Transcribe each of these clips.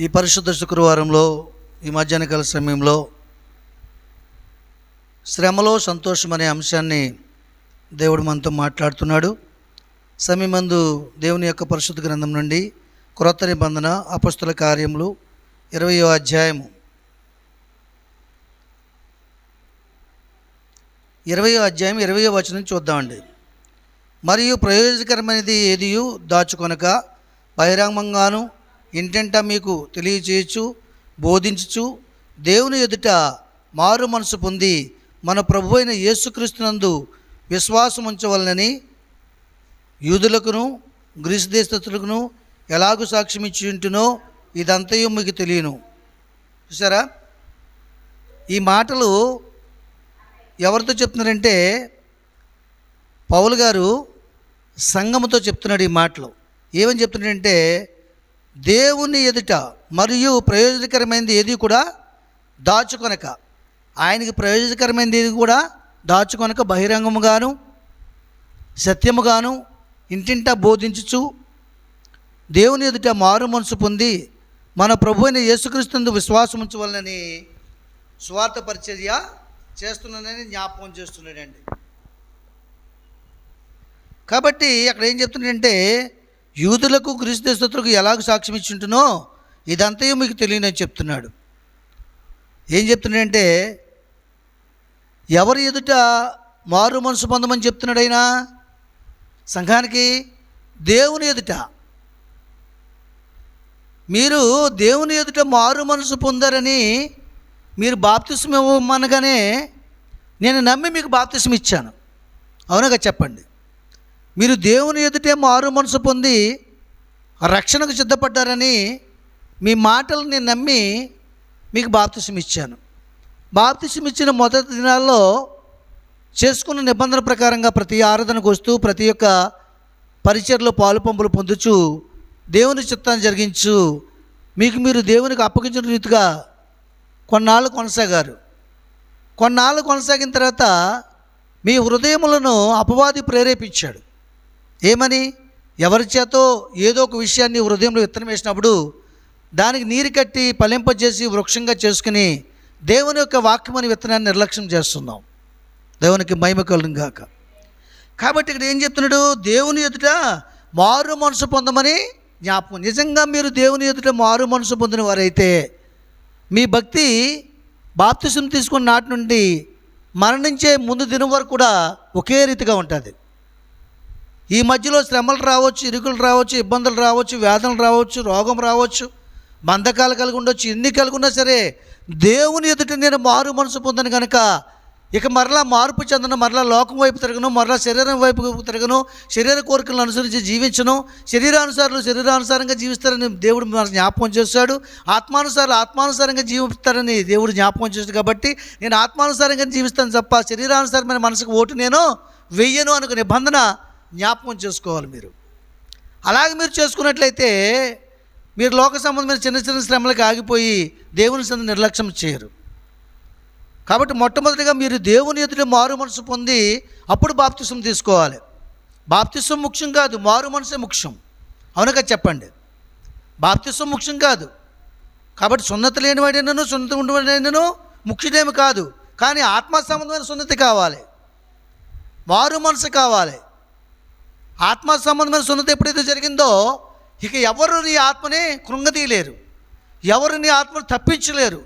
ఈ పరిశుద్ధ శుక్రవారంలో ఈ మధ్యాహ్నకాల సమయంలో శ్రమలో సంతోషం అనే అంశాన్ని దేవుడు మనతో మాట్లాడుతున్నాడు. సమయమందు దేవుని యొక్క పరిశుద్ధ గ్రంథం నుండి క్రొత్త నిబంధన అపొస్తల కార్యములు 20వ అధ్యాయము 20వ వచనం చూద్దామండి. మరియు ప్రయోజనకరమైనది ఏదియు దాచుకొనక బహిరంగంగాను ఇంటంటా మీకు తెలియచేయచ్చు బోధించుచు దేవుని ఎదుట మారు మనసు పొంది మన ప్రభు అయిన యేసుక్రీస్తునందు విశ్వాసం ఉంచవలనని యూదులకును గ్రీసు దేశస్థులకును ఎలాగూ సాక్ష్యం ఇచ్చి ఉంటునో ఇదంతయు మీకు తెలియను. చూసారా, ఈ మాటలు ఎవరితో చెప్తున్నారంటే పౌలు గారు సంఘముతో చెప్తున్నాడు. ఈ మాటలు ఏమని చెప్తున్నాడంటే, దేవుని ఎదుట మరియు ప్రయోజనకరమైనది ఏది కూడా దాచుకొనక, ఆయనకి ప్రయోజనకరమైనది ఏది కూడా దాచుకొనక బహిరంగముగాను సత్యముగాను ఇంటింటా బోధించుచు దేవుని ఎదుట మారు మనసు పొంది మన ప్రభు అయిన యేసుక్రీస్తు విశ్వాసం ఉంచవలనని స్వార్థ పరిచర్య చేస్తున్నానని జ్ఞాపకం చేస్తున్నాడండి. కాబట్టి అక్కడ ఏం చెప్తున్నాడంటే, యూదులకు గ్రీసు దేశస్థులకు ఎలాగ సాక్ష్యం ఇచ్చింటునో ఇదంతయు మీకు తెలియనని చెప్తున్నాడు. ఏం చెప్తున్నాడంటే, ఎవరి ఎదుట మారు మనసు పొందమని చెప్తున్నాడు ఆయన సంఘానికి? దేవుని ఎదుట. మీరు దేవుని ఎదుట మారు మనసు పొందారని మీరు బాప్తిస్మం ఇవ్వమనగానే నేను నమ్మి మీకు బాప్తిస్మం ఇచ్చాను. అవునగా చెప్పండి. మీరు దేవుని ఎదుటే మారు మనసు పొంది రక్షణకు సిద్ధపడ్డారని మీ మాటలు నేను నమ్మి మీకు బాప్తిస్మం ఇచ్చాను. బాప్తిస్మం ఇచ్చిన మొదటి దినాల్లో చేసుకున్న నిబంధన ప్రకారంగా ప్రతి ఆరాధనకు వస్తూ ప్రతి ఒక్క పరిచర్లో పాలు పంపులు పొందుచు దేవుని చిత్తాన్ని జరిగించు మీకు మీరు దేవునికి అప్పగించిన రీతిగా కొన్నాళ్ళు కొనసాగారు. కొన్నాళ్ళు కొనసాగిన తర్వాత మీ హృదయములను అపవాది ప్రేరేపించాడు. ఏమని? ఎవరి చేతో ఏదో ఒక విషయాన్ని హృదయంలో విత్తనం వేసినప్పుడు దానికి నీరు కట్టి ఫలింపజేసి వృక్షంగా చేసుకుని దేవుని యొక్క వాక్యం అనే విత్తనాన్ని నిర్లక్ష్యం చేస్తున్నాం. దేవునికి మహిమ కలుగును గాక. కాబట్టి ఇక్కడ ఏం చెప్తున్నాడు? దేవుని ఎదుట మారు మనసు పొందమని జ్ఞాపకం. నిజంగా మీరు దేవుని ఎదుట మారు మనసు పొందిన వారైతే మీ భక్తి బాప్తిసం తీసుకున్న నాటి నుండి మరణించే ముందు దినం వరకు కూడా ఒకే రీతిగా ఉంటుంది. ఈ మధ్యలో శ్రమలు రావచ్చు, ఇరుకులు రావచ్చు, ఇబ్బందులు రావచ్చు, వ్యాధులు రావచ్చు, రోగం రావచ్చు, బంధకాలు కలిగి ఉండొచ్చు. ఎన్ని కలిగి ఉన్నా సరే దేవుని ఎదుట నేను మారు మనసు పొందను కనుక ఇక మరలా మార్పు చెందను, మరలా లోకం వైపు తిరగను, మరలా శరీరం వైపు తిరగను, శరీర కోరికలను అనుసరించి జీవించను, శరీరానుసారంగా జీవిస్తారని దేవుడు మనకు జ్ఞాపకం చేస్తాడు. ఆత్మానుసారంగా జీవిస్తారని దేవుడు జ్ఞాపకం చేస్తాడు. కాబట్టి నేను ఆత్మానుసారంగా జీవిస్తాను తప్ప శరీరానుసారమైన మనసుకు ఓటు నేను వెయ్యను అనుకు నిబంధన జ్ఞాపకం చేసుకోవాలి మీరు. అలాగే మీరు చేసుకున్నట్లయితే మీరు లోక సంబంధమైన చిన్న చిన్న శ్రమలకు ఆగిపోయి దేవుని సందు నిర్లక్ష్యం చేయరు. కాబట్టి మొట్టమొదటిగా మీరు దేవుని ఎదుట మారు మనసు పొంది అప్పుడు బాప్తిసం తీసుకోవాలి. బాప్తిసం ముఖ్యం కాదు, మారు మనసే ముఖ్యం. అవునగా చెప్పండి. బాప్తిసం ముఖ్యం కాదు. కాబట్టి సున్నత లేనివాడైనను సున్నత ఉండవాడైనను ముఖ్యుడేమి కాదు. కానీ ఆత్మ సంబంధమైన సున్నతి కావాలి, మారు మనసు కావాలి. ఆత్మ సంబంధమైన సున్నతి ఎప్పుడైతే జరిగిందో ఇక ఎవరు నీ ఆత్మని కృంగదీయలేరు, ఎవరు నీ ఆత్మను తప్పించలేరు,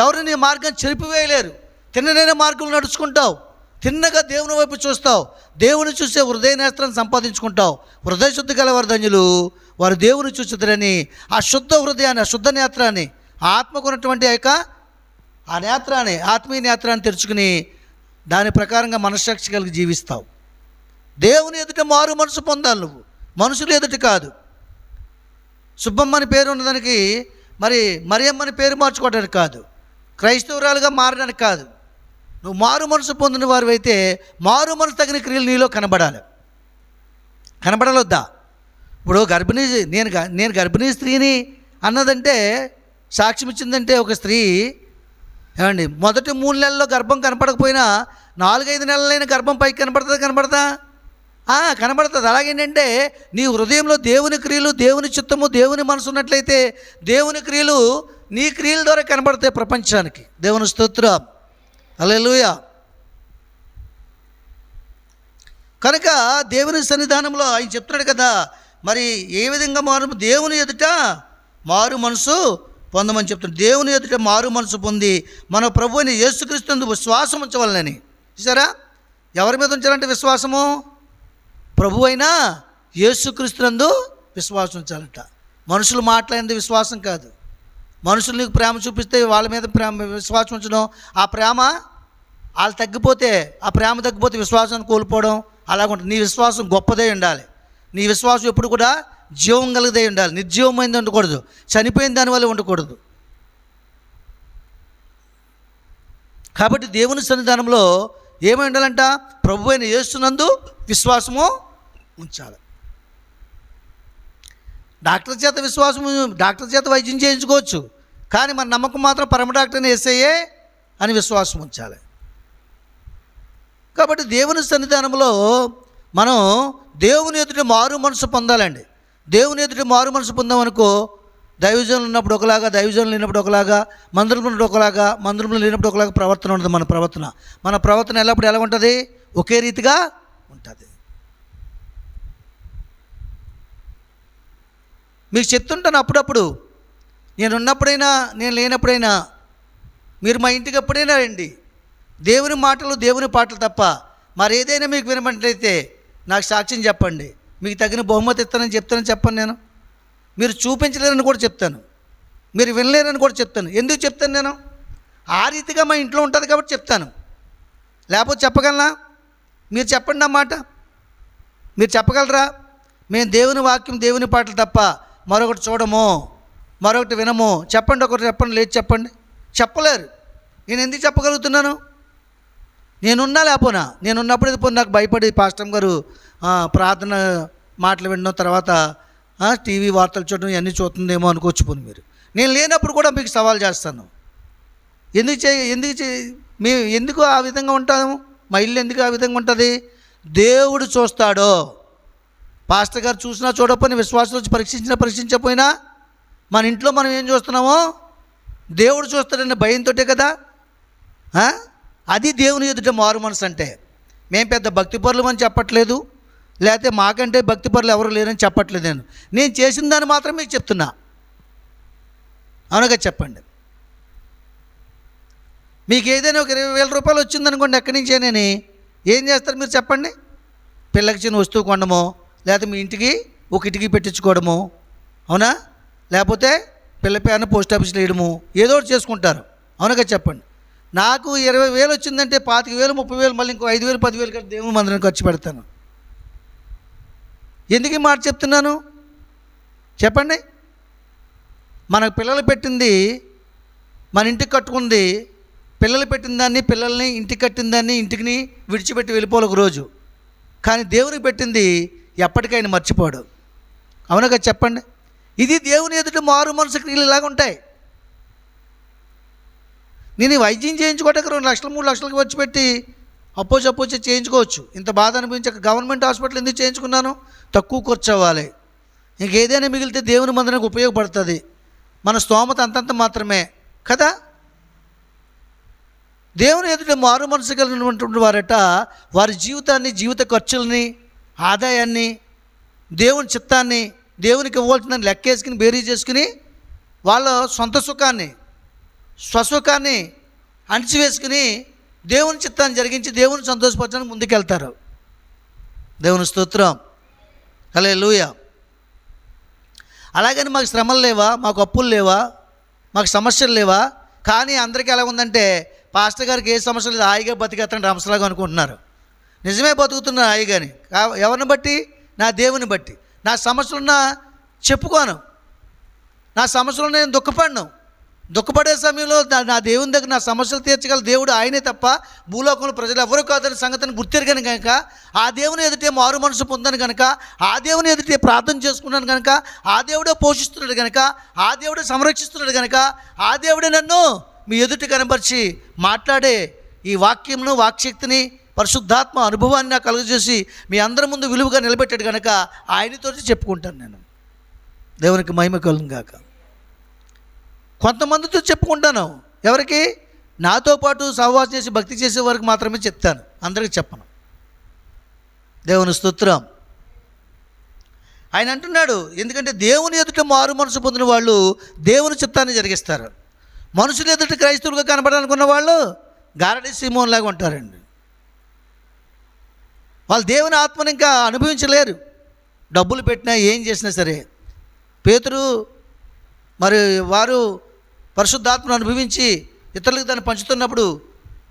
ఎవరు నీ మార్గాన్ని చెరిపివేయలేరు. తిన్ననైన మార్గంలో నడుచుకుంటావు, తిన్నగా దేవుని వైపు చూస్తావు, దేవుని చూసే హృదయ నేత్రాన్ని సంపాదించుకుంటావు. హృదయ శుద్ధి గలవారు ధన్యులు, వారు దేవుని చూచుతారని ఆ శుద్ధ హృదయాన్ని, ఆ శుద్ధ నేత్రాన్ని, ఆత్మకున్నటువంటి ఆ నేత్రాన్ని, ఆత్మీయ నేత్రాన్ని తెరుచుకుని దాని ప్రకారంగా మనస్సాక్షి కలిగి జీవిస్తావు. దేవుని ఎదుట మారు మనసు పొందాలి నువ్వు, మనుషులు ఎదుట కాదు. సుబ్బమ్మని పేరు ఉన్నదానికి మరియమ్మని పేరు మార్చుకోవడానికి కాదు, క్రైస్తవురాలుగా మారడానికి కాదు. నువ్వు మారు మనసు పొందిన వారు అయితే మారు మనసు తగిన క్రియలు నీలో కనబడాలొద్దా? ఇప్పుడు నేను గర్భిణీ స్త్రీని అన్నదంటే, సాక్ష్యం ఇచ్చిందంటే ఒక స్త్రీ ఏమండి, మొదటి 3 నెలల్లో గర్భం కనపడకపోయినా 4-5 నెలలైన గర్భం పైకి కనపడదా? కనబడుతుంది. అలాగేంటంటే నీ హృదయంలో దేవుని క్రియలు, దేవుని చిత్తము, దేవుని మనసు ఉన్నట్లయితే దేవుని క్రియలు నీ క్రియల ద్వారా కనబడతాయి ప్రపంచానికి. దేవుని స్తోత్రం, హల్లెలూయా. కనుక దేవుని సన్నిధానంలో ఆయన చెప్తున్నాడు కదా, మరి ఏ విధంగా దేవుని ఎదుట మారు మనసు పొందమని చెప్తున్నాడు. దేవుని ఎదుట మారు మనసు పొంది మన ప్రభు అయిన యేసుక్రీస్తు విశ్వాసం ఉంచవాలని. చూసారా, ఎవరి మీద ఉంచాలంటే విశ్వాసము? ప్రభు అయినా యేసుక్రీస్తునందు విశ్వాసం ఉంచాలంట. మనుషులు మాట్లాడింది విశ్వాసం కాదు. మనుషులు నీకు ప్రేమ చూపిస్తే వాళ్ళ మీద విశ్వాసం ఉంచడం, ఆ ప్రేమ వాళ్ళు తగ్గిపోతే, ఆ ప్రేమ తగ్గిపోతే విశ్వాసాన్ని కోల్పోవడం అలాగుంటుంది. నీ విశ్వాసం గొప్పదై ఉండాలి. నీ విశ్వాసం ఎప్పుడు కూడా జీవం కలిగిదే ఉండాలి. నిర్జీవమైంది ఉండకూడదు, చనిపోయిన దానివల్ల ఉండకూడదు. కాబట్టి దేవుని సన్నిధానంలో ఏమై ఉండాలంట? ప్రభు అయిన యేసునందు విశ్వాసము ఉంచాలి. డాక్టర్ చేత వైద్యం చేయించుకోవచ్చు, కానీ మన నమ్మకం మాత్రం పరమ డాక్టర్ని యేసయ్యే అని విశ్వాసం ఉంచాలి. కాబట్టి దేవుని సన్నిధానంలో మనం దేవుని ఎదుట మారు మనసు పొందాలండి. దేవుని ఎదుట మారు మనసు పొందామనుకో, దైవజనులు ఉన్నప్పుడు ఒకలాగా, దైవజనులు లేనప్పుడు ఒకలాగా, మందిరంలో ఉన్నప్పుడు ఒకలాగా, మందిరంలో లేనప్పుడు ఒకలాగా ప్రవర్తన ఉంటుంది. మన ప్రవర్తన ఎల్లప్పుడు ఎలా ఉంటుంది? ఒకే రీతిగా ఉంటుంది. మీకు చెప్తుంటాను అప్పుడప్పుడు, నేను ఉన్నప్పుడైనా నేను లేనప్పుడైనా మీరు మా ఇంటికి ఎప్పుడైనా రండి, దేవుని మాటలు దేవుని పాటలు తప్ప మరి ఏదైనా మీకు వినబడినట్లయితే నాకు సాక్ష్యం చెప్పండి, మీకు తగిన బహుమతి ఇస్తానని చెప్పను. నేను మీరు చూపించలేరని కూడా చెప్తాను, మీరు వినలేరని కూడా చెప్తాను. ఎందుకు చెప్తాను? నేను ఆ రీతిగా మా ఇంట్లో ఉంటుంది కాబట్టి చెప్తాను. లేకపోతే చెప్పగలనా? మీరు చెప్పండి నా మాట. మీరు చెప్పగలరా? మేము దేవుని వాక్యం దేవుని పాటలు తప్ప మరొకటి చూడము, మరొకటి వినము. చెప్పండి, ఒకటి చెప్పండి, లేదు చెప్పండి. చెప్పలేరు. నేను ఎందుకు చెప్పగలుగుతున్నాను? నేనున్నా లేకపోనా, నేనున్నప్పుడు ఇది నాకు భయపడి పాస్టర్ గారు ప్రార్థన మాటలు వినడం, తర్వాత టీవీ వార్తలు చూడడం ఇవన్నీ చూస్తుందేమో అనుకోవచ్చు పోను మీరు. నేను లేనప్పుడు కూడా మీకు సవాల్ చేస్తాను. మేము ఎందుకు ఆ విధంగా ఉంటాము? మా ఇల్లు ఎందుకు ఆ విధంగా ఉంటుంది? దేవుడు చూస్తాడో. పాస్టర్ గారు చూసినా చూడకపోయినా, విశ్వాసం వచ్చి పరీక్షించకపోయినా మన ఇంట్లో మనం ఏం చూస్తున్నామో దేవుడు చూస్తాడనే భయంతోటే కదా. అది దేవుని ఎదుట మారు మనసు అంటే. మేము పెద్ద భక్తిపరులు అని చెప్పట్లేదు, లేకపోతే మాకంటే భక్తిపరులు ఎవరు లేరని చెప్పట్లేదు. నేను చేసిన దాన్ని మాత్రం మీకు చెప్తున్నా. అవునగా చెప్పండి. మీకు ఏదైనా ఒక 20,000 రూపాయలు వచ్చిందనుకోండి ఎక్కడి నుంచేనని, ఏం చేస్తారు మీరు చెప్పండి? పిల్లకి చిన్న వస్తువు కొనడమో, లేకపోతే మీ ఇంటికి ఒక కిటికీ పెట్టించుకోవడము, అవునా? లేకపోతే పిల్ల పేరున పోస్ట్ ఆఫీస్లో వేయడము, ఏదో ఒకటి చేసుకుంటారు. అవునగా చెప్పండి. నాకు 20,000 వచ్చిందంటే 25,000, 30,000, మళ్ళీ ఇంకో 5,000, 10,000 కలిసి దేవుని మందిరం ఖర్చు పెడతాను. ఎందుకు ఈ మాట చెప్తున్నాను చెప్పండి? మన పిల్లలు పెట్టింది, మన ఇంటికి కట్టుకుంది, పిల్లలు పెట్టిన దాన్ని, పిల్లల్ని ఇంటికి కట్టిన దాన్ని ఇంటికి విడిచిపెట్టి వెళ్ళిపోవాలి ఒక రోజు. కానీ దేవునికి పెట్టింది ఎప్పటికైనా మర్చిపోడు. అవునగా చెప్పండి. ఇది దేవుని ఎదుట మారు మనసు క్రియలు ఇలాగ ఉంటాయి. నేను వైద్యం చేయించుకోవడానికి 2 లక్షలు 3 లక్షలకు వచ్చి పెట్టి అపోజ్ చేయించుకోవచ్చు. ఇంత బాధ అనిపించక గవర్నమెంట్ హాస్పిటల్ ఎందుకు చేయించుకున్నాను? తక్కువ ఖర్చు అవ్వాలి, ఇంకేదైనా మిగిలితే దేవుని మందిరానికి ఉపయోగపడుతుంది. మన స్తోమత అంతంత మాత్రమే కదా. దేవుని ఎదుట మారు మనసు కలిగినటువంటి వారట వారి జీవితాన్ని, జీవిత ఖర్చుల్ని, ఆదాయాన్ని, దేవుని చిత్తాన్ని, దేవునికి ఇవ్వాల్సిందని లెక్కేసుకుని బేరీ చేసుకుని వాళ్ళ సొంత సుఖాన్ని, స్వసుఖాన్ని అణిచివేసుకుని దేవుని చిత్తాన్ని జరిగించి దేవుని సంతోషపరచడానికి ముందుకెళ్తారు. దేవుని స్తోత్రం, హల్లెలూయా. అలాగని మాకు శ్రమలు లేవా, మాకు అప్పులు లేవా, మాకు సమస్యలు లేవా? కానీ అందరికీ ఎలా ఉందంటే పాస్టర్ గారికి ఏ సమస్య లేదు, హాయిగా బతికేస్తాను రంసలాగా అనుకుంటున్నారు. నిజమే బతుకుతున్నారు హాయిగాని. ఎవరిని బట్టి? నా దేవుని బట్టి. నా సమస్యలున్నా చెప్పుకోను, నా సమస్యలు నేను దుఃఖపడే సమయంలో నా దేవుని దగ్గర నా సమస్యలు తీర్చగల దేవుడు ఆయనే తప్ప భూలోకంలో ప్రజలు ఎవరు కాదని సంగతిని గుర్తెరగాను కనుక, ఆ దేవుని ఎదుటే మారు మనసు పొందాను కనుక, ఆ దేవుని ఎదుటే ప్రార్థన చేసుకున్నాను కనుక, ఆ దేవుడే పోషిస్తున్నాడు కనుక, ఆ దేవుడే సంరక్షిస్తున్నాడు కనుక, ఆ దేవుడే నన్ను మీ ఎదుట కనపరిచి మాట్లాడే ఈ వాక్యంను, వాక్శక్తిని, పరిశుద్ధాత్మ అనుభవాన్ని నాకు కలుగజేసి మీ అందరి ముందు విలువగా నిలబెట్టాడు కనుక ఆయనతో చెప్పుకుంటాను నేను. దేవునికి మహిమ కలుగును గాక. కొంతమందితో చెప్పుకుంటాను. ఎవరికి? నాతో పాటు సహవాసం చేసి భక్తి చేసే వారికి మాత్రమే చెప్తాను, అందరికీ చెప్పను. దేవుని స్తోత్రం. ఆయన అంటున్నాడు, ఎందుకంటే దేవుని ఎదుట మారు మనసు పొందిన వాళ్ళు దేవుని చిత్తాన్ని జరిగిస్తారు. మనుషుల ఎదుట క్రైస్తవులుగా కనబడాలనుకున్న వాళ్ళు గారడీ సీమోన్ లాగా ఉంటారండి. వాళ్ళు దేవుని ఆత్మని ఇంకా అనుభవించలేరు. డబ్బులు పెట్టినా ఏం చేసినా సరే. పేతురు మరి వారు పరిశుద్ధాత్మను అనుభవించి ఇతరులకు దాన్ని పంచుతున్నప్పుడు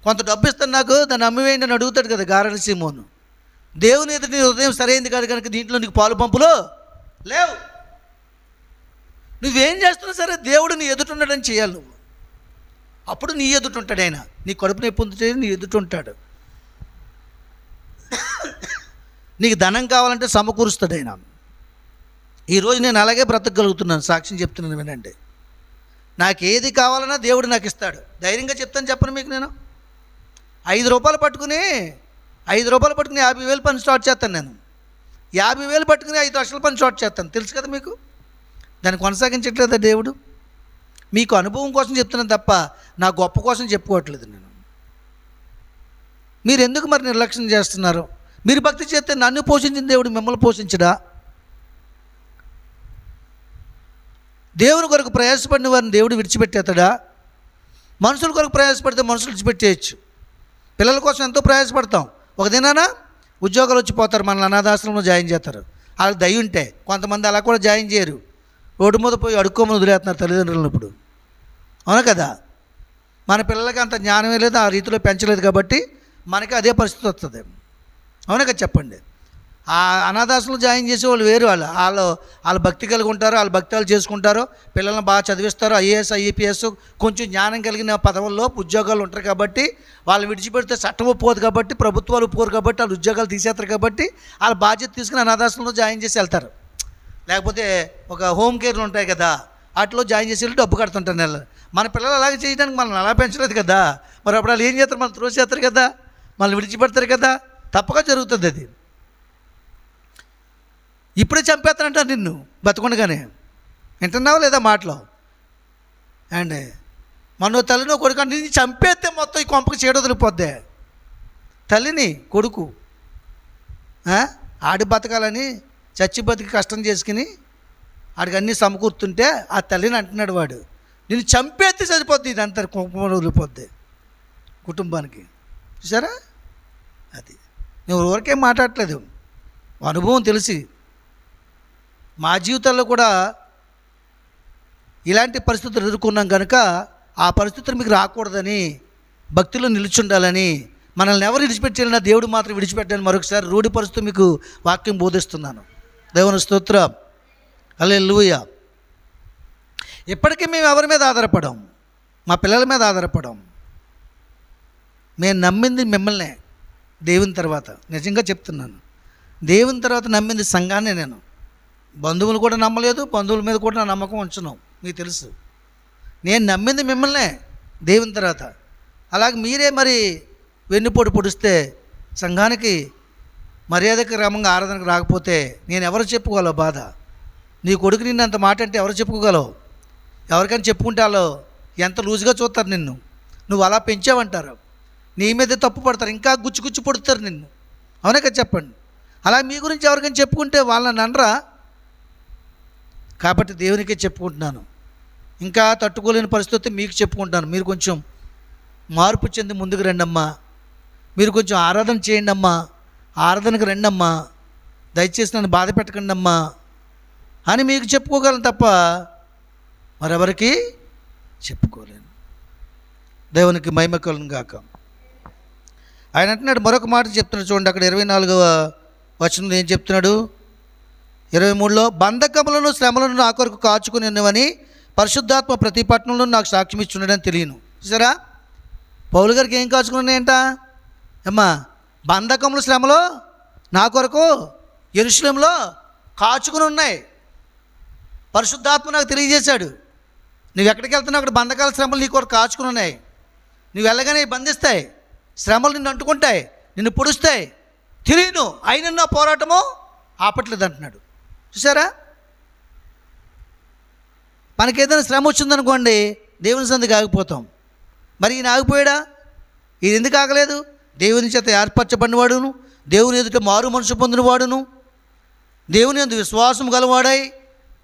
కొంత డబ్బు ఇస్తాను, నాకు దాన్ని అమ్మివేయండి అని అడుగుతాడు కదా గారడీ సీమోను. దేవుని ఎదుట నీ హృదయం సరైంది కాదు కనుక దీంట్లో నీకు పాలు పంపులు లేవు. నువ్వేం చేస్తున్నా సరే దేవుడు నీ ఎదుట ఉండడని చేయాలి నువ్వు. అప్పుడు నీ ఎదుట ఉంటాడు ఆయన. నీ కడుపు నొప్పి పొందితే నీ ఎదుట ఉంటాడు. నీకు ధనం కావాలంటే సమకూరుస్తాడు ఆయన. ఈరోజు నేను అలాగే బ్రతకగలుగుతున్నాను, సాక్ష్యం చెప్తున్నాను వినండి. నాకు ఏది కావాలన్నా దేవుడు నాకు ఇస్తాడు. ధైర్యంగా చెప్తాను, చెప్పను మీకు. నేను 5 రూపాయలు పట్టుకుని 50,000 పని స్టార్ట్ చేస్తాను. నేను 50,000 పట్టుకుని 5 లక్షల పని స్టార్ట్ చేస్తాను. తెలుసు కదా మీకు. దాన్ని కొనసాగించట్లేదా దేవుడు? మీకు అనుభవం కోసం చెప్తున్నాను తప్ప నా గొప్ప కోసం చెప్పుకోవట్లేదు నేను. మీరు ఎందుకు మరి నిర్లక్ష్యం చేస్తున్నారు? మీరు భక్తి చేస్తే నన్ను పోషించిన దేవుడు మిమ్మల్ని పోషించడా? దేవుని కొరకు ప్రయాసపడిన వారిని దేవుడు విడిచిపెట్టేస్తాడా? మనుషుల కొరకు ప్రయాసపడితే మనుషులు విడిచిపెట్టేయచ్చు. పిల్లల కోసం ఎంతో ప్రయాసపడతాం. ఒక దినాన ఉద్యోగాలు వచ్చిపోతారు, మనల్ని అనాథాశ్రమంలో జాయిన్ చేస్తారు. వాళ్ళకి దయ ఉంటే. కొంతమంది అలా కూడా జాయిన్ చేయరు, రోడ్డు మీద పోయి అడుక్కోమని వదిలేస్తున్నారు తల్లిదండ్రులను. ఇప్పుడు అవునా కదా? మన పిల్లలకి అంత జ్ఞానమే లేదు, ఆ రీతిలో పెంచలేదు కాబట్టి మనకి అదే పరిస్థితి వస్తుంది. అవునా కదా? చెప్పండి. ఆ అనాథాశ్రమంలో జాయిన్ చేసేవాళ్ళు వేరు. వాళ్ళు భక్తి కలిగి ఉంటారు, వాళ్ళు భక్తాలు చేసుకుంటారు, పిల్లల్ని బాగా చదివిస్తారు. ఐఏఎస్ ఐపీఎస్ కొంచెం జ్ఞానం కలిగిన పదవుల్లో ఉద్యోగాలు ఉంటారు కాబట్టి వాళ్ళు విడిచిపెడితే చట్టం ఒప్పుకోదు కాబట్టి, ప్రభుత్వాలు ఒప్పుకోరు కాబట్టి, వాళ్ళు ఉద్యోగాలు తీసేస్తారు కాబట్టి వాళ్ళ బాధ్యత తీసుకుని అనాథాశ్రమంలో జాయిన్ చేసి వెళ్తారు. లేకపోతే ఒక హోమ్ కేర్లు ఉంటాయి కదా, వాటిలో జాయిన్ చేసి వెళ్ళి డబ్బు కడుతుంటారు నెల. మన పిల్లలు అలాగే చేయడానికి మనం అలా పెంచలేదు కదా. మరి అప్పుడు వాళ్ళు ఏం చేస్తారు? మనం త్రోసేస్తారు కదా, మనల్ని విడిచిపెడతారు కదా. తప్పక జరుగుతుంది అది. ఇప్పుడే చంపేస్తానంటారు నిన్ను బతకుండగానే. వింటున్నావా లేదా మాటలో? అండ్ మనో తల్లినో కొడుకు అంటే నిన్ను చంపేస్తే మొత్తం ఈ కొంపకి చీడ వదిలిపోద్దే. తల్లిని కొడుకు ఆడి బతకాలని చచ్చి బతికి కష్టం చేసుకుని ఆడికి అన్నీ సమకూరుతుంటే ఆ తల్లిని అంటున్నాడు వాడు, నిన్ను చంపేస్తే సరిపోద్ది, ఇదంతా కొంప వదిలిపోద్ది కుటుంబానికి. చూసారా? అది నేను ఎవరికేం మాట్లాడట్లేదు, అనుభవం తెలిసి. మా జీవితాల్లో కూడా ఇలాంటి పరిస్థితులు ఎదుర్కొన్నాం కనుక ఆ పరిస్థితులు మీకు రాకూడదని, భక్తిలో నిలుచుండాలని, మనల్ని ఎవరు విడిచిపెట్టాలన్నా దేవుడు మాత్రం విడిచిపెట్టాలని మరొకసారి రూఢిపరుస్తూ మీకు వాక్యం బోధిస్తున్నాను. దేవుని స్తోత్రం. హల్లెలూయా. ఇప్పటికీ మేము ఎవరి మీద ఆధారపడం? మా పిల్లల మీద ఆధారపడం. మేము నమ్మింది మిమ్మల్నే. దేవుని తర్వాత నిజంగా చెప్తున్నాను, దేవుని తర్వాత నమ్మింది సంఘాన్నే. నేను బంధువులు కూడా నమ్మలేదు, బంధువుల మీద కూడా నా నమ్మకం ఉంచను, మీకు తెలుసు. నేను నమ్మింది మిమ్మల్నే దేవుని తర్వాత. అలాగే మీరే మరి వెన్నుపోటు పొడిస్తే, సంఘానికి మర్యాదకి క్రమంగా ఆరాధనకు రాకపోతే నేను ఎవరు చెప్పుకోగలవు బాధ? నీ కొడుకు నిన్ను అంత మాట అంటే ఎవరు చెప్పుకోగలవు? ఎవరికైనా చెప్పుకుంటే వాళ్ళు ఎంత లూజుగా చూస్తారు నిన్ను. నువ్వు అలా పెంచావంటారు, నీ మీదే తప్పు పడతారు, ఇంకా గుచ్చి పొడుతారు నిన్ను. అవునా కదా? చెప్పండి. అలా మీ గురించి ఎవరికైనా చెప్పుకుంటే వాళ్ళని అనరా? కాబట్టి దేవునికే చెప్పుకుంటున్నాను. ఇంకా తట్టుకోలేని పరిస్థితి మీకు చెప్పుకుంటాను. మీరు కొంచెం మార్పు చెంది ముందుకు రండమ్మా, మీరు కొంచెం ఆరాధన చేయండి అమ్మా, ఆరాధనకు రండమ్మా, దయచేసి నన్ను బాధ పెట్టకండి అమ్మా అని మీకు చెప్పుకోగలను తప్ప మరెవరికి చెప్పుకోలేను. దేవునికి మహిమ కలుగును గాక. ఆయన అంటున్నాడు, మరొక మాట చెప్తున్నాడు చూడండి, అక్కడ 24వ వచనంలో ఏం చెప్తున్నాడు? 23లో, బంధకములను శ్రమలను నా కొరకు కాచుకుని ఉన్నవని పరిశుద్ధాత్మ ప్రతి పట్టణంలో నాకు సాక్ష్యం ఇచ్చున్నాడని తెలియను. చూసారా? పౌలు గారికి ఏం కాచుకుని ఉన్నాయంట? అమ్మా, బంధకములు శ్రమలు నా కొరకు యెరూషలేములో కాచుకుని ఉన్నాయి. పరిశుద్ధాత్మ నాకు తెలియజేశాడు, నువ్వు ఎక్కడికి వెళ్తున్నావు అక్కడ బంధకాల శ్రమలు నీ కొరకు కాచుకుని ఉన్నాయి. నువ్వు వెళ్ళగానే బంధిస్తాయి, శ్రమలు నిన్ను అంటుకుంటాయి. నిన్ను పొడుస్తాయి, తిరిగిను అయిన నా పోరాటము ఆపట్లేదు అంటున్నాడు. చూసారా, మనకేదైనా శ్రమ వచ్చిందనుకోండి దేవుని సందికి ఆగిపోతాం. మరి ఈయన ఆగిపోయాడా? ఈయన ఎందుకు ఆగలేదు? దేవుని చేత ఏర్పరచబడినవాడును, దేవుని ఎదుట మారు మనసు పొందినవాడును, దేవుని యందు విశ్వాసం గలవాడై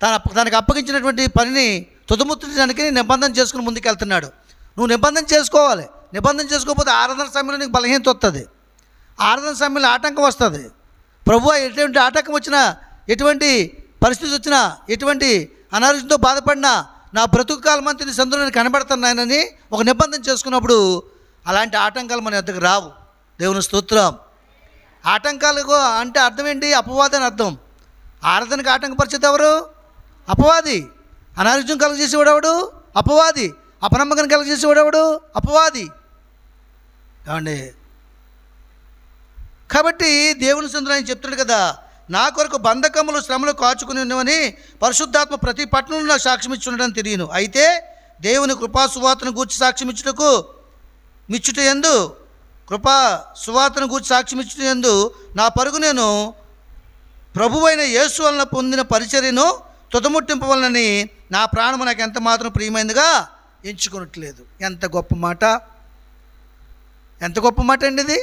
తనకు అప్పగించినటువంటి పనిని తుదముట్టడానికి నిబంధన చేసుకుని ముందుకెళ్తున్నాడు. నువ్వు నిబంధన చేసుకోవాలి. నిబంధన చేసుకోకపోతే ఆరాధన సమయంలో నీకు బలహీనత వస్తుంది, ఆరాధన సమయంలో ఆటంకం వస్తుంది. ప్రభువా ఎటువంటి ఆటంకం వచ్చినా, ఎటువంటి పరిస్థితి వచ్చినా, ఎటువంటి అనారోగ్యంతో బాధపడినా నా బ్రతుకు కాలం అంతా నీ సందులో కనబడుతున్నాయనని ఒక నిబంధన చేసుకున్నప్పుడు అలాంటి ఆటంకాలు మన యొద్దకు రావు. దేవుని స్తోత్రం. ఆటంకాలకు అంటే అర్థం ఏంటి? అపవాది అని అర్థం. ఆరాధనకు ఆటంకపరిచేది ఎవరు? అపవాది. అనారోగ్యం కలుగజేసేవాడు ఎవడు? అపవాది. అపనమ్మకం కలుగజేసేవాడు ఎవడు? అపవాది. ఏమండి, కాబట్టి దేవుని సందులో ఆయన చెప్తాడు కదా, నా కొరకు బంధకములు శ్రమలు కాచుకుని ఉన్నవని పరిశుద్ధాత్మ ప్రతి పట్టణంలో నాకు సాక్ష్యం ఇచ్చుండని తెలియను. అయితే దేవుని కృపా సువార్తను గూర్చి సాక్ష్యం ఇచ్చుట యందు కృపా సువార్తను గూర్చి సాక్ష్యం ఇచ్చుట యందు నా పరుగు నేను ప్రభువైన యేసు వలన పొందిన పరిచర్యను తుదముట్టింపవలనని నా ప్రాణము నాకు ఎంత మాత్రం ప్రియమైనదిగా ఎంచుకునట్లేదు. ఎంత గొప్ప మాట, ఎంత గొప్ప మాట అండి ఇది.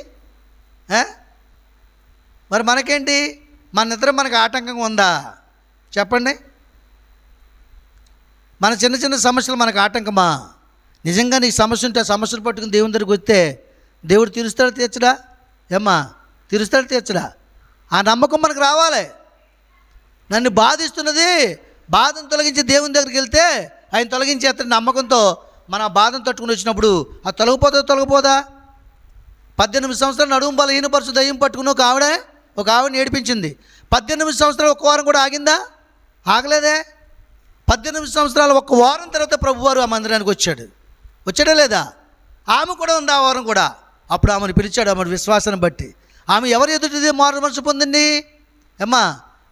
మరి మనకేంటి? మన నిద్ర మనకు ఆటంకంగా ఉందా? చెప్పండి. మన చిన్న చిన్న సమస్యలు మనకు ఆటంకమా? నిజంగా నీకు సమస్య ఉంటే ఆ సమస్యలు పట్టుకుని దేవుని దగ్గరికి వస్తే దేవుడు తీరుస్తాడు తీర్చడా? ఏమ్మా, తీరుస్తాడు తీర్చడా? ఆ నమ్మకం మనకు రావాలి. నన్ను బాధిస్తున్నది, బాధను తొలగించి దేవుని దగ్గరికి వెళ్తే ఆయన తొలగించేస్తాడు నమ్మకంతో మన బాధను తట్టుకుని వచ్చినప్పుడు అది తొలగిపోదా? 18 సంవత్సరాలు నడుము బలహీనపరుచు దయ్యం పట్టుకుని ఒక ఆవిడ ఏడిపించింది. 18 సంవత్సరాలు ఒక వారం కూడా ఆగిందా? ఆగలేదే. 18 సంవత్సరాలు ఒక వారం తర్వాత ప్రభువారు ఆ మందిరానికి వచ్చాడా లేదా? ఆమె కూడా ఉంది ఆ వారం కూడా. అప్పుడు ఆమెను పిలిచాడు. ఆమె విశ్వాసాన్ని బట్టి ఆమె ఎవరి ఎదుటి మారు మనసు పొందింది? అమ్మా,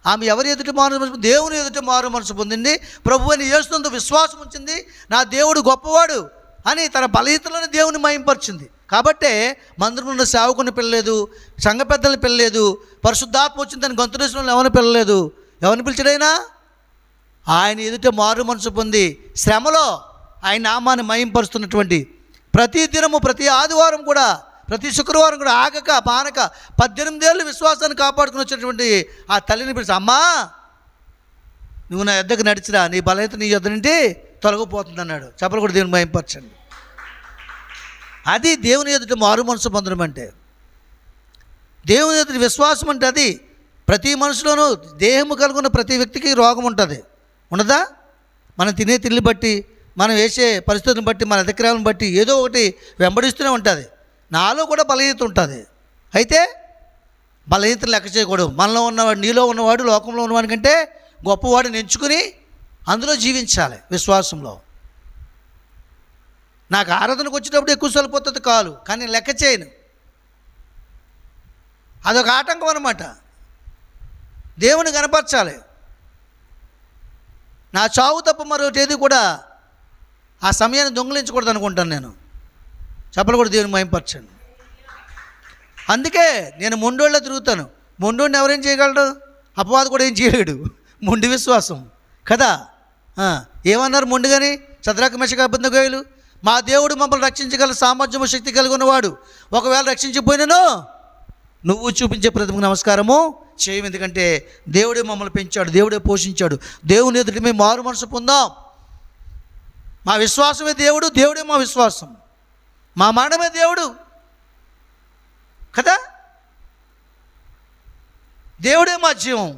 ఆమె ఎవరి ఎదుటి మారు మనసు? దేవుని ఎదుటి మారు మనసు పొందింది. ప్రభు అని యేసునందు విశ్వాసం ఉంచింది. నా దేవుడు గొప్పవాడు అని తన బలహీనతలను దేవుని మహింపరిచింది. కాబట్టే మందిరంలో ఉన్న సేవకుని పిల్లలేదు, సంఘ పెద్దల్ని పిల్లలేదు, పరిశుద్ధాత్మ వచ్చిందని గొంతురేశ్వరంలో ఎవరిని పిల్లలేదు. ఎవరిని పిలిచాడైనా? ఆయన ఎదుట మారు మనసు పొంది శ్రమలో ఆయన నామాన్ని మహింపరుస్తున్నటువంటి ప్రతి దినము, ప్రతి ఆదివారం కూడా, ప్రతి శుక్రవారం కూడా ఆగక పానక 18 ఏళ్ళు విశ్వాసాన్ని కాపాడుకుని వచ్చినటువంటి ఆ తల్లిని పిలిచి, అమ్మా నువ్వు నా యొద్దకు నడిచిరా, నీ బలహీనత నీ యొద్ద నుండి తొలగిపోతుంది అన్నాడు. చెప్పలు కూడా దేవుని మహింపరచండి. అది దేవుని ఎదుట మారు మనసు పొందడం అంటే. దేవుని ఎదుట విశ్వాసం అంటే అది. ప్రతి మనుషులోనూ దేహము కలుగున్న ప్రతి వ్యక్తికి రోగం ఉంటుంది, ఉండదా? మనం తినే తిండి బట్టి, మనం వేసే పరిస్థితులను బట్టి, మన అధికారాలను బట్టి ఏదో ఒకటి వెంబడిస్తూనే ఉంటుంది. నాలో కూడా బలహీనత ఉంటుంది. అయితే బలహీనతను లెక్క చేయకూడదు. మనలో ఉన్నవాడు, నీలో ఉన్నవాడు లోకంలో ఉన్నవాడి కంటే గొప్పవాడిని ఎంచుకుని అందులో జీవించాలి విశ్వాసంలో. నాకు ఆరాధనకు వచ్చేటప్పుడు ఎక్కువ సరిపోతుంది కాలు, కానీ లెక్క చేయను. అదొక ఆటంకం అన్నమాట. దేవుని కనపరచాలి. నా చావు తప్ప మరొకటి కూడా ఆ సమయాన్ని దొంగిలించకూడదు అనుకుంటాను నేను. చెప్పలు కూడా దేవుని మహింపరచండి. అందుకే నేను మొండోళ్ళ తిరుగుతాను. మొండోడిని ఎవరేం చేయగలడు? అపవాది కూడా ఏం చేయలేడు. మొండి విశ్వాసం కదా. ఏమన్నారు మొండిగాని? షద్రక్ మెషక్ అబేద్నెగోలు, మా దేవుడు మమ్మల్ని రక్షించగల సామర్థ్యము శక్తి కలిగి ఉన్నవాడు. ఒకవేళ రక్షించిపోయినను నువ్వు చూపించే ప్రతిమకు నమస్కారము చేయము. ఎందుకంటే దేవుడే మమ్మల్ని పెంచాడు, దేవుడే పోషించాడు. దేవుని ఎదుటి మేము మారు మనసు పొందాం. మా విశ్వాసమే దేవుడు, దేవుడే మా విశ్వాసం. మా మరణమే దేవుడు కదా. దేవుడే మా జీవం.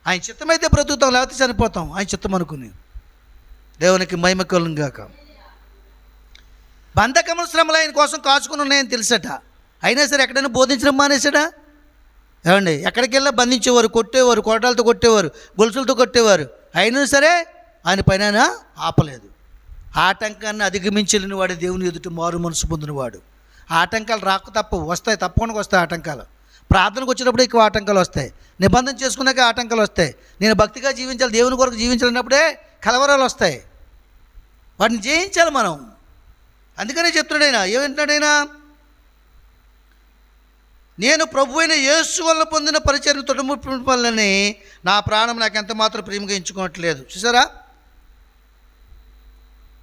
ఆయన చిత్తమైతే బ్రతుకుతాం, లేకపోతే చనిపోతాం. ఆయన చిత్తం అనుకుని. దేవునికి మహిమ కలుగును గాక. బంధకముల శ్రమలు ఆయన కోసం కాచుకుని ఉన్నాయని తెలుసట. అయినా సరే ఎక్కడైనా బోధించడం మానేశాడా? ఏమండి, ఎక్కడికి వెళ్ళా బంధించేవారు, కొట్టేవారు, కొరటాలతో కొట్టేవారు, గొలుసులతో కొట్టేవారు. అయినా సరే ఆయన పైన ఆపలేదు. ఆటంకాన్ని అధిగమించలేని వాడు దేవుని ఎదుట మారు మనసు పొందినవాడు. ఆటంకాలు వస్తాయి, తప్పకుండా వస్తాయి ఆటంకాలు. ప్రార్థనకు వచ్చినప్పుడే ఎక్కువ ఆటంకాలు వస్తాయి. నిబంధన చేసుకున్నాక ఆటంకాలు వస్తాయి. నేను భక్తిగా జీవించాలి, దేవుని కొరకు జీవించాలన్నప్పుడే కలవరాలు వస్తాయి. వాటిని జయించాలి మనం. అందుకనే చెప్తున్నాడైనా, ఏమంటున్నాడైనా? నేను ప్రభువైన యేసు వల్ల పొందిన పరిచర్య తొడముట్టిన వల్లని నా ప్రాణం నాకు ఎంత మాత్రం ప్రేమగా ఎంచుకోవట్లేదు. చూసారా,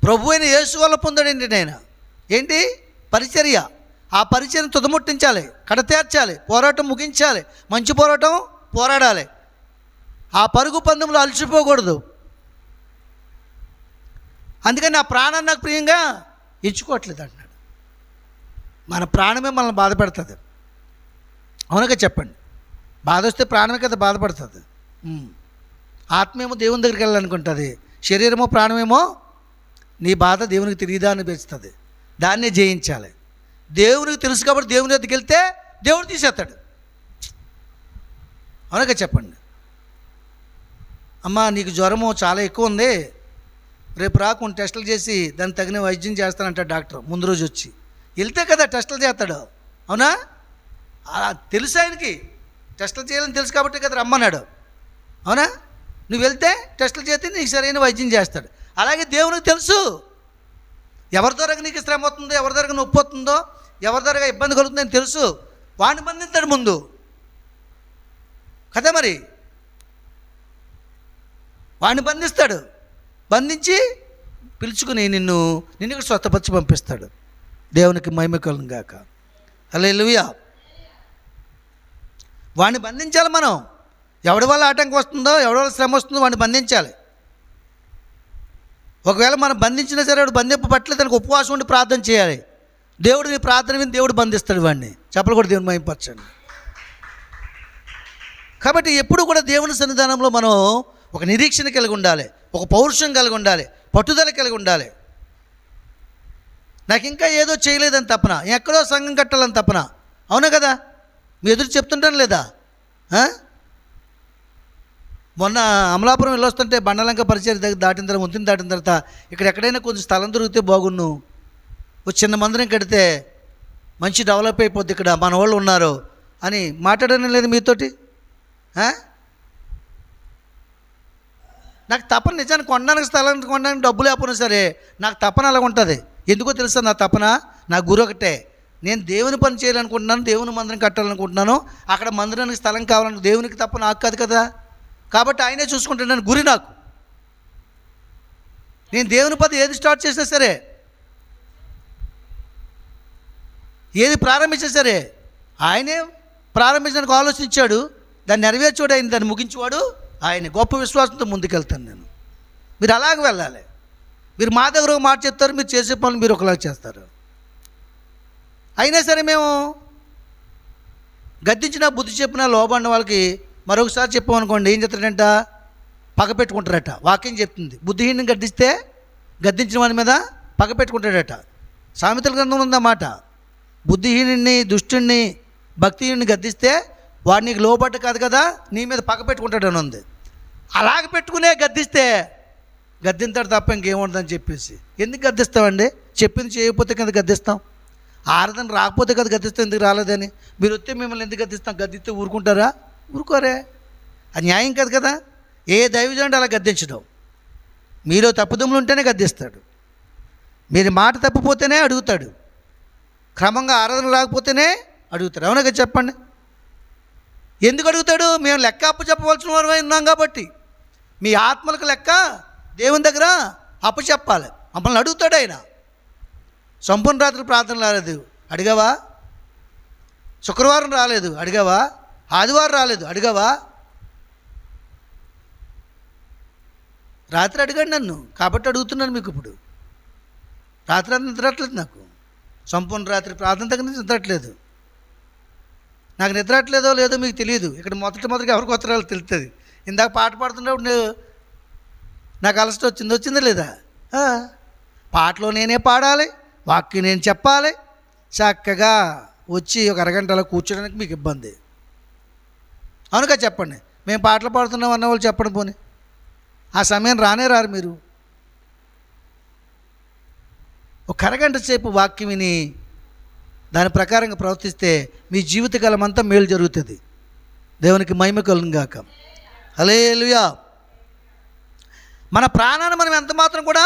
ప్రభువైన యేసు వల్ల పొందాడండి నేను. ఏంటి పరిచర్య? ఆ పరిచర్యను తుదముట్టించాలి, కడతేర్చాలి, పోరాటం ముగించాలి, మంచి పోరాటం పోరాడాలి. ఆ పరుగు పందెంలో అలసిపోకూడదు. అందుకని నా ప్రాణాన్ని నాకు ప్రియంగా ఎంచుకోవట్లేదు అంటున్నాడు. మన ప్రాణమే మనల్ని బాధ పెడుతుంది. అవునగా చెప్పండి. బాధ వస్తే ప్రాణమే కదా బాధపడుతుంది. ఆత్మేమో దేవుని దగ్గరికి వెళ్ళాలనుకుంటుంది, శరీరమో ప్రాణమేమో నీ బాధ దేవునికి తెలియదా అని పెంచుతుంది. దాన్నే జయించాలి. దేవునికి తెలుసు కాబట్టి దేవుని దగ్గరికి వెళ్తే దేవుడు తీసేస్తాడు. అవునగా చెప్పండి. అమ్మ నీకు జ్వరము చాలా ఎక్కువ ఉంది, రేపు రా కొన్ని టెస్టులు చేసి దానికి తగిన వైద్యం చేస్తానంటాడు డాక్టర్. ముందు రోజు వచ్చి వెళ్తే కదా టెస్టులు చేస్తాడు. అవునా? తెలుసు ఆయనకి టెస్టులు చేయాలని తెలుసు కాబట్టి కదా రమ్మన్నాడు. అవునా? నువ్వు వెళ్తే టెస్టులు చేస్తే నీకు సరైన వైద్యం చేస్తాడు. అలాగే దేవునికి తెలుసు ఎవరి ద్వారా నీకు శ్రమ అవుతుందో, ఎవరి ద్వారా నొప్పి వస్తుందో, ఎవరి ద్వారా ఇబ్బంది కలుగుతుందని తెలుసు. వాడిని బంధిస్తాడు ముందు కదా. మరి వాడిని బంధిస్తాడు, బంధించి పిలుచుకుని నిన్ను ఇక్కడ స్వస్థపరిచి పంపిస్తాడు. దేవునికి మహిమ కలుగును గాక. హల్లెలూయా. వాడిని బంధించాలి మనం. ఎవడి వల్ల ఆటంకం వస్తుందో, ఎవడి వల్ల శ్రమ వస్తుందో వాడిని బంధించాలి. ఒకవేళ మనం బంధించినా సరే వాడు బంధింపబట్టలేదు, దానికి ఉపవాసం ఉండి ప్రార్థన చేయాలి. దేవుడు నీ ప్రార్థన విని దేవుడు బంధిస్తాడు వాడిని. చెప్పలు కూడా దేవుని మహిమపరచండి. కాబట్టి ఎప్పుడు కూడా దేవుని సన్నిధానంలో మనం ఒక నిరీక్షణ కలిగి ఉండాలి, ఒక పౌరుషం కలిగి ఉండాలి, పట్టుదల కలిగి ఉండాలి. నాకు ఇంకా ఏదో చేయలేదని తపన, ఎక్కడో సంఘం కట్టాలని తపన. అవునా కదా? మీ ఎదురు చెప్తుంటాను లేదా? మొన్న అమలాపురం వెళ్ళొస్తుంటే బండలంక పరిచయం దగ్గర దాటిన తర్వాత, ముంతిని దాటిన తర్వాత ఇక్కడ ఎక్కడైనా కొంచెం స్థలం దొరికితే బాగున్ను, ఒక చిన్న మందిరం కడితే మంచి డెవలప్ అయిపోద్ది, ఇక్కడ మన వాళ్ళు ఉన్నారు అని మాట్లాడడం లేదు మీతోటి. నాకు తపన నిజానికి కొనడానికి స్థలానికి కొనడానికి డబ్బులు లేకపోయినా సరే నాకు తపన అలా ఉంటుంది. ఎందుకో తెలుసా నా తపన? నా గురి ఒకటే, నేను దేవుని పని చేయాలనుకుంటున్నాను, దేవుని మందిరం కట్టాలనుకుంటున్నాను, అక్కడ మందిరానికి స్థలం కావాలను. దేవునికి తప్ప నాకు కాదు కదా, కాబట్టి ఆయనే చూసుకుంటున్నాను. గురి నాకు. నేను దేవుని పని ఏది స్టార్ట్ చేసినా సరే, ఏది ప్రారంభించినా సరే ఆయనే ప్రారంభించడానికి ఆలోచించాడు, దాన్ని నెరవేర్చాడు ఆయన, దాన్ని ముగించేవాడు ఆయన. గొప్ప విశ్వాసంతో ముందుకెళ్తాను నేను. మీరు అలాగే వెళ్ళాలి. మీరు మా దగ్గర ఒక మాట చెప్తారు, మీరు చేసే పనులు మీరు ఒకలాగా చేస్తారు. అయినా సరే మేము గద్దించిన బుద్ధి చెప్పిన లోబడిన వాళ్ళకి మరొకసారి చెప్పామనుకోండి, ఏం చెప్తాడంట? పగ పెట్టుకుంటారట. వాక్యం చెప్తుంది, బుద్ధిహీనం గద్దిస్తే గద్దించిన వాడి మీద పగ పెట్టుకుంటాడట. సామెతల గ్రంథం ఉందన్నమాట. బుద్ధిహీనుడిని, దుష్టుడిని, భక్తిహీనుడిని గద్దిస్తే వాడు నీకు లోబడ్డ కాదు కదా, నీ మీద పగ పెట్టుకుంటాడని ఉంది. అలాగ పెట్టుకునే గద్దిస్తే గద్దింతాడు తప్ప ఇంకేముంటుందని చెప్పేసి. ఎందుకు గద్దిస్తామండి? చెప్పింది చేయకపోతే కింద గద్దిస్తాం. ఆరాధన రాకపోతే కదా గద్దిస్తాం, ఎందుకు రాలేదని. మీరు వస్తే మిమ్మల్ని ఎందుకు గద్దిస్తాం? గద్దిస్తే ఊరుకుంటారా? ఊరుకోరే. అది న్యాయం కాదు కదా. ఏ దైవజనుడు అలా గద్దించడం. మీలో తప్పుదమ్ములు ఉంటేనే గద్దిస్తాడు. మీరు మాట తప్పిపోతేనే అడుగుతాడు. క్రమంగా ఆరాధన రాకపోతేనే అడుగుతాడు. అవునా కదా? చెప్పండి. ఎందుకు అడుగుతాడు? మేము లెక్క అప్పు చెప్పవలసిన వారు ఉన్నాం కాబట్టి. మీ ఆత్మలకు లెక్క దేవుని దగ్గర అప్పు చెప్పాలి. మమ్మల్ని అడుగుతాడు ఆయన. సంపూర్ణ రాత్రి ప్రార్థన రాలేదు, అడిగావా? శుక్రవారం రాలేదు, అడిగావా? ఆదివారం రాలేదు, అడిగావా? రాత్రి అడిగాడు నన్ను, కాబట్టి అడుగుతున్నాను మీకు. ఇప్పుడు రాత్రి అంతా నిద్రట్లేదు నాకు. సంపూర్ణ రాత్రి ప్రార్థన దగ్గర నుంచి నిద్రట్లేదు. నాకు నిద్రట్లేదో లేదో మీకు తెలియదు. ఇక్కడ మొదటిగా ఎవరికి వస్త్రాలు తెలుస్తుంది. ఇందాక పాట పాడుతున్నప్పుడు నాకు అలసట వచ్చిందా లేదా? పాటలో నేనే పాడాలి, వాక్యం నేను చెప్పాలి. చక్కగా వచ్చి ఒక అరగంటలో కూర్చోడానికి మీకు ఇబ్బంది. అవునుగా? చెప్పండి. మేము పాటలు పాడుతున్నాం అన్న వాళ్ళు చెప్పండి. పోనీ ఆ సమయం రానే రారు మీరు. ఒక అరగంట సేపు వాక్యం విని దాని ప్రకారంగా ప్రవర్తిస్తే మీ జీవితకాలం అంతా మేలు జరుగుతుంది. దేవునికి మహిమ కలుగును గాక. హల్లెలూయా. మన ప్రాణాన్ని మనం ఎంత మాత్రం కూడా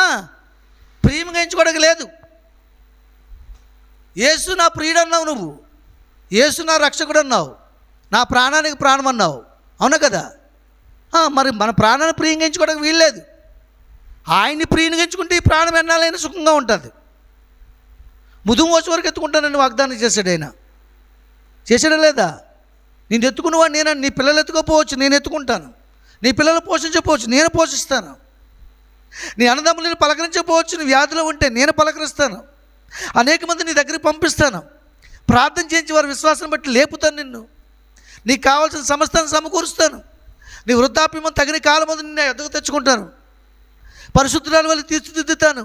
ప్రియమంగా ఎంచుకోవడానికి లేదు. యేసు నా ప్రియుడు అన్నావు నువ్వు. యేసు నా రక్షకుడు అన్నావు, నా ప్రాణానికి ప్రాణం అన్నావు, అవునా కదా? మరి మన ప్రాణాన్ని ప్రియంగించుకోవడానికి వీల్లేదు. ఆయన్ని ప్రియంగించుకుంటే ఈ ప్రాణం ఎన్నాలైనా సుఖంగా ఉంటుంది. ముదుము వచ్చే వరకు ఎత్తుకుంటానని వాగ్దానం చేశాడు ఆయన. చేశాడా లేదా? నేను ఎత్తుకున్నవాడు నేను. నీ పిల్లలు ఎత్తుకోపోవచ్చు, నేను ఎత్తుకుంటాను. నీ పిల్లలు పోషించకపోవచ్చు, నేను పోషిస్తాను. నీ అన్నదమ్ములు నేను పలకరించకపోవచ్చు, నీ వ్యాధిలో ఉంటే నేను పలకరిస్తాను. అనేక మంది నీ దగ్గరికి పంపిస్తాను. ప్రార్థన చేయించి వారి విశ్వాసం బట్టి లేపుతాను. నిన్ను నీకు కావాల్సిన సమస్తాన్ని సమకూరుస్తాను. నీ వృద్ధాప్యం తగిన కాలం మంది నిన్ను ఎద్దకు తెచ్చుకుంటాను. పరిశుద్ధురాలు వల్ల తీర్చిదిద్దుతాను.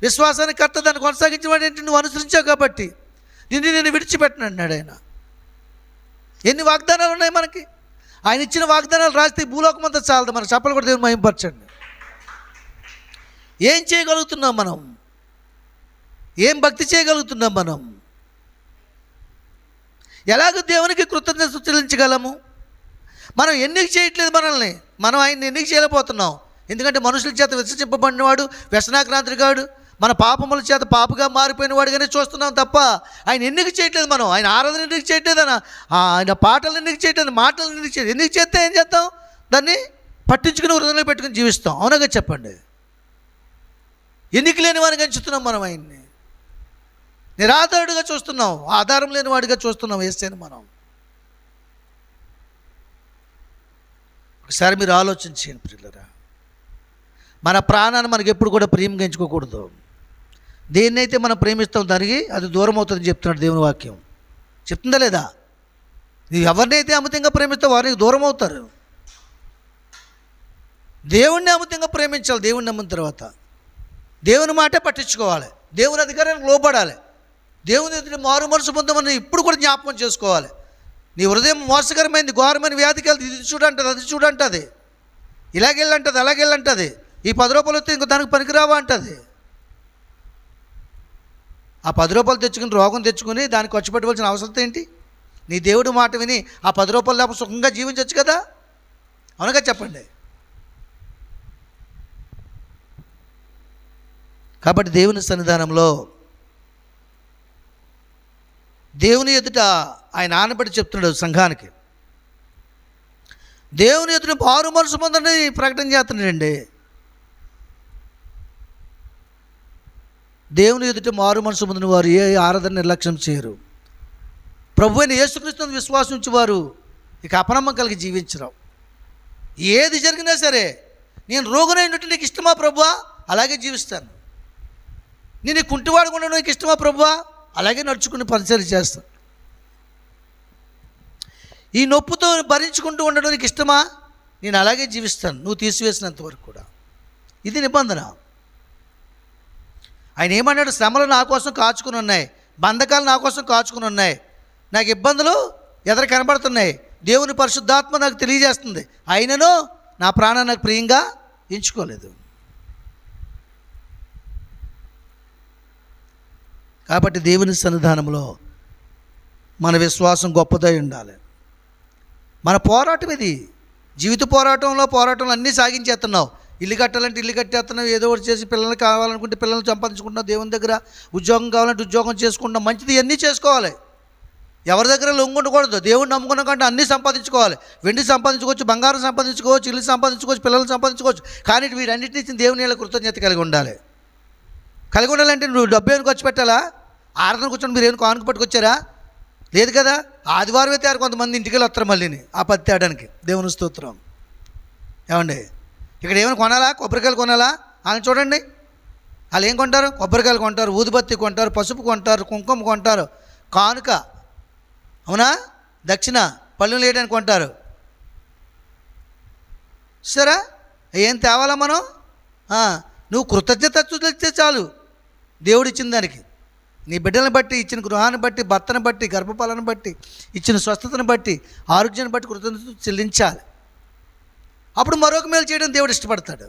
విశ్వాసానికి కర్త దాన్ని కొనసాగించేవాడు ఏంటి? నువ్వు అనుసరించావు కాబట్టి నేను విడిచిపెట్టను అన్నాడు ఆయన. ఎన్ని వాగ్దానాలు ఉన్నాయి మనకి! ఆయన ఇచ్చిన వాగ్దానాలు రాస్తే భూలోకం అంతా చాలదు. మన చప్పలు కూడా దేవుని మహిమపరచండి. ఏం చేయగలుగుతున్నాం మనం? ఏం భక్తి చేయగలుగుతున్నాం మనం? ఎలాగ దేవునికి కృతజ్ఞత చెల్లించగలము? మనం ఎందుకు చేయట్లేదు మనల్ని? మనం ఆయన్ని ఎందుకు చేయలేకపోతున్నాం? ఎందుకంటే మనుషుల చేత విసర్జింపబడినవాడు, వ్యసనాక్రాంతిగాడు, మన పాపముల చేత పాపగా మారిపోయిన వాడుగానే చూస్తున్నాం తప్ప ఆయన ఎందుకు చేయట్లేదు? మనం ఆయన ఆరాధన ఎందుకు చేయట్లేదు? ఆయన పాటలు ఎందుకు చేయట్లేదు? మాటలు ఎందుకు చేయలేదు? ఎందుకు చేస్తే ఏం చేస్తాం? దాన్ని పట్టించుకుని హృదయంలో పెట్టుకుని జీవిస్తాం. అవునగా చెప్పండి. ఎన్నిక లేని వాడిని ఎంచుతున్నాం మనం. ఆయన్ని నిరాధారుడిగా చూస్తున్నాం, ఆధారం లేని వాడిగా చూస్తున్నాం యేసుని మనం. ఒకసారి మీరు ఆలోచించండి ప్రియులారా. మన ప్రాణాన్ని మనకి ఎప్పుడు కూడా ప్రేమగా ఎంచుకోకూడదు. దేన్నైతే మనం ప్రేమిస్తాం దానికి అది దూరం అవుతుందని చెప్తున్నాడు దేవుని వాక్యం. చెప్తుందా లేదా? నువ్వు ఎవరినైతే అమితంగా ప్రేమిస్తావు వారికి దూరం అవుతారు. దేవుణ్ణి అమితంగా ప్రేమించాలి. దేవుణ్ణి నమ్మిన తర్వాత దేవుని మాటే పట్టించుకోవాలి. దేవుని అధికారానికి లోబడాలి. దేవుని ఎదుట మారు మనసు పొందమని ఇప్పుడు కూడా జ్ఞాపకం చేసుకోవాలి. నీ హృదయం మోసకరమైంది, ఘోరమైన వ్యాధికి వెళ్తే ఇది చూడంటుంది, అది చూడంటుంది, ఇలాగెళ్ళంటుంది, అలాగెళ్ళంటుంది. ఈ 10 రూపాయలు వస్తే ఇంకో దానికి పనికిరావా అంటుంది. ఆ 10 రూపాయలు తెచ్చుకుని రోగం తెచ్చుకుని దానికి ఖర్చు పెట్టవలసిన అవసరం ఏంటి? నీ దేవుడు మాట విని ఆ 10 రూపాయలు లేకపోతే సుఖంగా జీవించవచ్చు కదా. అవునగా చెప్పండి. కాబట్టి దేవుని సన్నిధానంలో దేవుని ఎదుట ఆయన ఆనబడి చెప్తున్నాడు సంఘానికి. దేవుని ఎదుట మారు మనసు పొందని ప్రకటన చేస్తున్నాడండి. దేవుని ఎదుట మారు మనసు పొందిన వారు ఏ ఆరాధన నిర్లక్ష్యం చేయరు. ప్రభు అయిన యేసుక్రీస్తుని విశ్వాసం ఉంచేవారు ఇక అపనమ్మకం కలిగి జీవించరు. ఏది జరిగినా సరే నేను రోగునైనట్టు నీకు ఇష్టమా ప్రభువా? అలాగే జీవిస్తాను. నేను కుంటివాడు ఉండడం నీకు ఇష్టమా ప్రభువా? అలాగే నడుచుకుని పరిచయం చేస్తాను. ఈ నొప్పుతో భరించుకుంటూ ఉండడం నీకు ఇష్టమా? నేను అలాగే జీవిస్తాను నువ్వు తీసివేసినంత వరకు కూడా. ఇది నిబంధన. ఆయన ఏమన్నాడు? శ్రమలు నా కోసం కాచుకుని ఉన్నాయి, బంధకాలు నా కోసం కాచుకుని ఉన్నాయి, నాకు ఇబ్బందులు ఎదురు కనబడుతున్నాయి, దేవుని పరిశుద్ధాత్మ నాకు తెలియజేస్తుంది, అయినను నా ప్రాణాన్ని నాకు ప్రియంగా ఎంచుకోలేదు. కాబట్టి దేవుని సన్నిధానంలో మన విశ్వాసం గొప్పదై ఉండాలి. మన పోరాటం ఇది. జీవిత పోరాటంలో అన్నీ సాగించేస్తున్నావు. ఇల్లు కట్టాలంటే ఇల్లు కట్టేస్తున్నావు, ఏదో ఒకటి చేసి పిల్లల్ని కావాలనుకుంటే పిల్లల్ని సంపాదించుకుంటున్నావు, దేవుని దగ్గర ఉద్యోగం కావాలంటే ఉద్యోగం చేసుకుంటున్నావు. మంచిది అన్నీ చేసుకోవాలి, ఎవరి దగ్గర లొంగుండకూడదు. దేవుడిని నమ్ముకున్న కంటే అన్నీ సంపాదించుకోవాలి. వెండి సంపాదించుకోవచ్చు, బంగారం సంపాదించుకోవచ్చు, ఇల్లు సంపాదించుకోవచ్చు, పిల్లల్ని సంపాదించుకోవచ్చు. కానీ వీరన్నింటినీ ఇచ్చిన దేవుని ఏళ్ళ కృతజ్ఞత కలిగి ఉండాలి. కలిగి ఉండాలంటే నువ్వు డబ్బు ఏమైనా ఖర్చు పెట్టాలా? ఆరాధన కూర్చొని మీరు ఏమైనా కానుక పట్టుకొచ్చారా? లేదు కదా. ఆదివారం అయితే కొంతమంది ఇంటికి వెళ్ళి వస్తారు మళ్ళీని ఆ పత్తి తేడానికి. దేవుని స్తోత్రం. ఏమండి, ఇక్కడ ఏమైనా కొనాలా? కొబ్బరికాయలు కొనాలా? ఆయన చూడండి, వాళ్ళు ఏం కొంటారు? కొబ్బరికాయలు కొంటారు, ఊదుబత్తి కొంటారు, పసుపు కొంటారు, కుంకుమ కొంటారు, కానుక, అవునా, దక్షిణ పళ్ళు వేయడానికి కొంటారు. సరే, ఏం తేవాలా మనం? నువ్వు కృతజ్ఞత చూస్తే చాలు. దేవుడు ఇచ్చిన దానికి, నీ బిడ్డలను బట్టి, ఇచ్చిన గృహాన్ని బట్టి, భర్తను బట్టి, గర్భపాలను బట్టి, ఇచ్చిన స్వస్థతను బట్టి, ఆరోగ్యాన్ని బట్టి కృతజ్ఞత చెల్లించాలి. అప్పుడు మరొక మేలు చేయడం దేవుడు ఇష్టపడతాడు.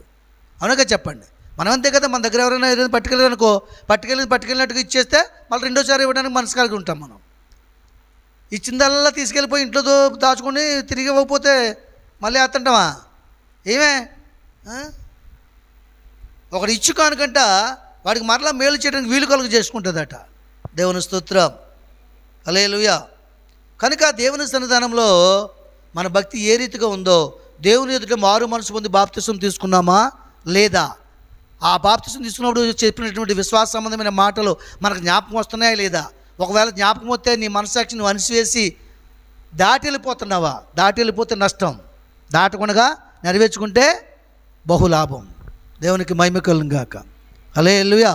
అవునగా చెప్పండి. మనం అంతే కదా. మన దగ్గర ఎవరైనా ఏదైనా పట్టుకెళ్ళారనుకో, పట్టుకెళ్ళినట్టుగా ఇచ్చేస్తే మళ్ళీ రెండోసారి ఇవ్వడానికి మనసు కలిగి ఉంటాం మనం. ఇచ్చిందల్లా తీసుకెళ్ళిపోయి ఇంట్లో దాచుకొని తిరిగి ఇవ్వకపోతే మళ్ళీ వేస్తుంటామా? ఏమే ఒకటి ఇచ్చు కానుకంట వాడికి మరలా మేలు చేయడానికి వీలు కలుగు చేసుకుంటుందట. దేవుని స్తోత్రం. హల్లెలూయా. కనుక దేవుని సన్నిధానంలో మన భక్తి ఏ రీతిగా ఉందో, దేవుని ఎదుట మారు మనసు పొంది బాప్తిసం తీసుకున్నామా లేదా, ఆ బాప్తిసం తీసుకున్నప్పుడు చెప్పినటువంటి విశ్వాస సంబంధమైన మాటలు మనకు జ్ఞాపకం వస్తున్నాయా లేదా, ఒకవేళ జ్ఞాపకం వస్తే నీ మనసాక్షిని నువ్వు అణిసివేసి దాటి వెళ్ళిపోతున్నావా, దాటి వెళ్ళిపోతే నష్టం, దాటకుండా నెరవేర్చుకుంటే బహులాభం. దేవునికి మహిమ కలుగును గాక. హల్లెలూయా.